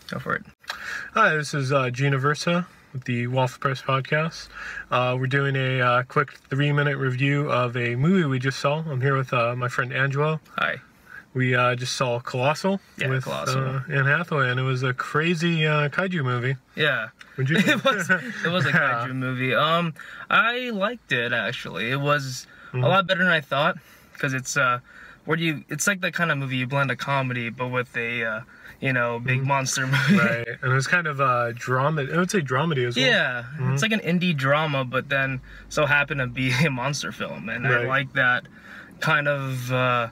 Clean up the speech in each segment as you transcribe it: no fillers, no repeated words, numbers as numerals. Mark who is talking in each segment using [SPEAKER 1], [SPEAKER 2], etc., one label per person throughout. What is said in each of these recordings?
[SPEAKER 1] Go for it.
[SPEAKER 2] Hi, this is Gina Versa with the Waffle Press Podcast. We're doing a quick 3-minute review of a movie we just saw. I'm here with my friend Angelo.
[SPEAKER 1] Hi.
[SPEAKER 2] We just saw Colossal with
[SPEAKER 1] Colossal.
[SPEAKER 2] Anne Hathaway, and it was a crazy kaiju movie.
[SPEAKER 1] Yeah.
[SPEAKER 2] What'd you think?
[SPEAKER 1] It was a kaiju movie. I liked it, actually. It was a lot better than I thought, because it's it's like the kind of movie you blend a comedy but with a big monster movie.
[SPEAKER 2] Right. And it was kind of drama. I would say dramedy as well.
[SPEAKER 1] Yeah. It's like an indie drama, but then so happened to be a monster film, and I like that kind of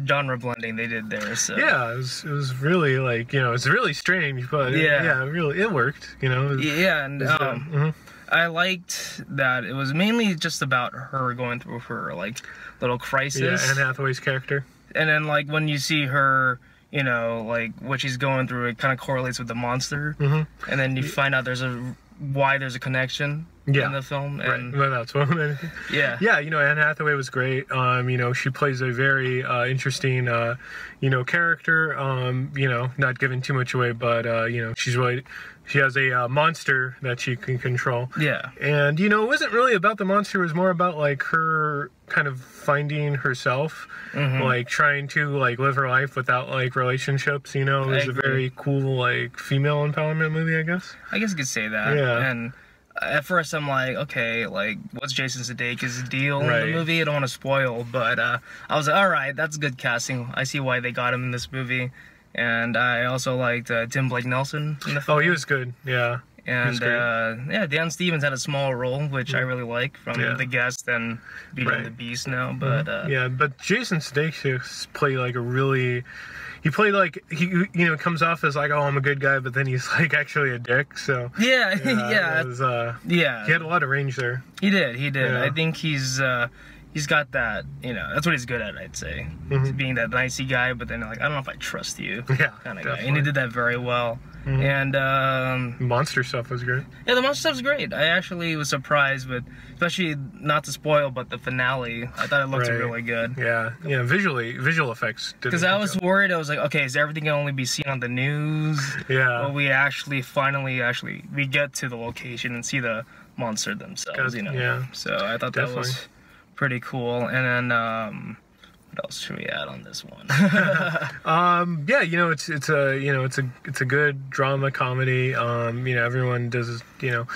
[SPEAKER 1] genre blending they did there. So
[SPEAKER 2] yeah, it was really like, it's really strange, but really it worked.
[SPEAKER 1] And I liked that it was mainly just about her going through her like little crisis.
[SPEAKER 2] Yeah, Anne Hathaway's character.
[SPEAKER 1] And then like when you see her, like what she's going through, it kind of correlates with the monster. And then you find out why there's a connection in the film. And
[SPEAKER 2] well, that's one.
[SPEAKER 1] Yeah,
[SPEAKER 2] Anne Hathaway was great. She plays a very interesting character. Not giving too much away, but she has a monster that she can control.
[SPEAKER 1] Yeah.
[SPEAKER 2] And it wasn't really about the monster, it was more about like her kind of finding herself, like trying to like live her life without like relationships. It was a very cool like female empowerment movie, I guess.
[SPEAKER 1] I guess you could say that.
[SPEAKER 2] Yeah.
[SPEAKER 1] And at first I'm like, okay, like what's Jason Sudeikis' deal in the movie? I don't want to spoil, but I was like, all right, that's good casting. I see why they got him in this movie. And I also liked Tim Blake Nelson in the film.
[SPEAKER 2] Oh, he was good. Yeah.
[SPEAKER 1] And Dan Stevens had a small role, which I really like, from The Guest and Beauty and the Beast now. But
[SPEAKER 2] but Jason Sudeikis played like he played like he comes off as like, oh, I'm a good guy, but then he's like actually a dick. So
[SPEAKER 1] he had
[SPEAKER 2] a lot of range there.
[SPEAKER 1] He did.
[SPEAKER 2] Yeah.
[SPEAKER 1] I think he's got that, that's what he's good at, I'd say. Being that nicey guy, but then like, I don't know if I trust you kind of guy. And he did that very well. And
[SPEAKER 2] monster stuff was great.
[SPEAKER 1] Yeah, the monster stuff was great. I actually was surprised with, especially not to spoil, but the finale. I thought it looked really good.
[SPEAKER 2] Yeah, visual effects.
[SPEAKER 1] Because I was worried. I was like, okay, is everything gonna only be seen on the news?
[SPEAKER 2] Yeah.
[SPEAKER 1] Well, we finally we get to the location and see the monster themselves.
[SPEAKER 2] Yeah.
[SPEAKER 1] So I thought that was pretty cool. And then what else should we add on this one?
[SPEAKER 2] it's a good drama comedy. Everyone does
[SPEAKER 1] it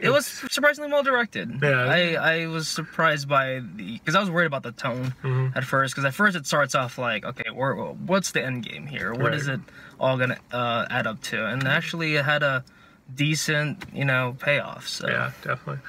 [SPEAKER 1] was surprisingly well directed.
[SPEAKER 2] Yeah.
[SPEAKER 1] I was surprised by because I was worried about the tone at first. Because at first it starts off like, okay, what's the end game here? What is it all gonna add up to? And actually it had a decent payoff. So
[SPEAKER 2] yeah, definitely.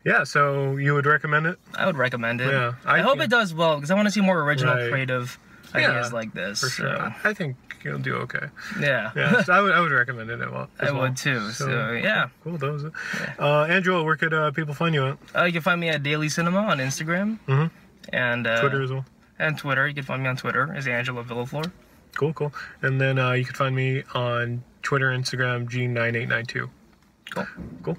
[SPEAKER 2] Yeah, so you would recommend it?
[SPEAKER 1] I would recommend it.
[SPEAKER 2] Yeah,
[SPEAKER 1] I hope it does well, because I want to see more original, creative ideas like this.
[SPEAKER 2] For sure. I think you'll do okay.
[SPEAKER 1] Yeah.
[SPEAKER 2] So I would recommend it as well.
[SPEAKER 1] I would too. So yeah.
[SPEAKER 2] Cool. That was it. Angelo, where could people find you at?
[SPEAKER 1] You can find me at Daily Cinema on Instagram. And
[SPEAKER 2] Twitter as well.
[SPEAKER 1] And Twitter. You can find me on Twitter as Angelo Villaflor.
[SPEAKER 2] Cool. And then you can find me on Twitter, Instagram, G9892.
[SPEAKER 1] Cool.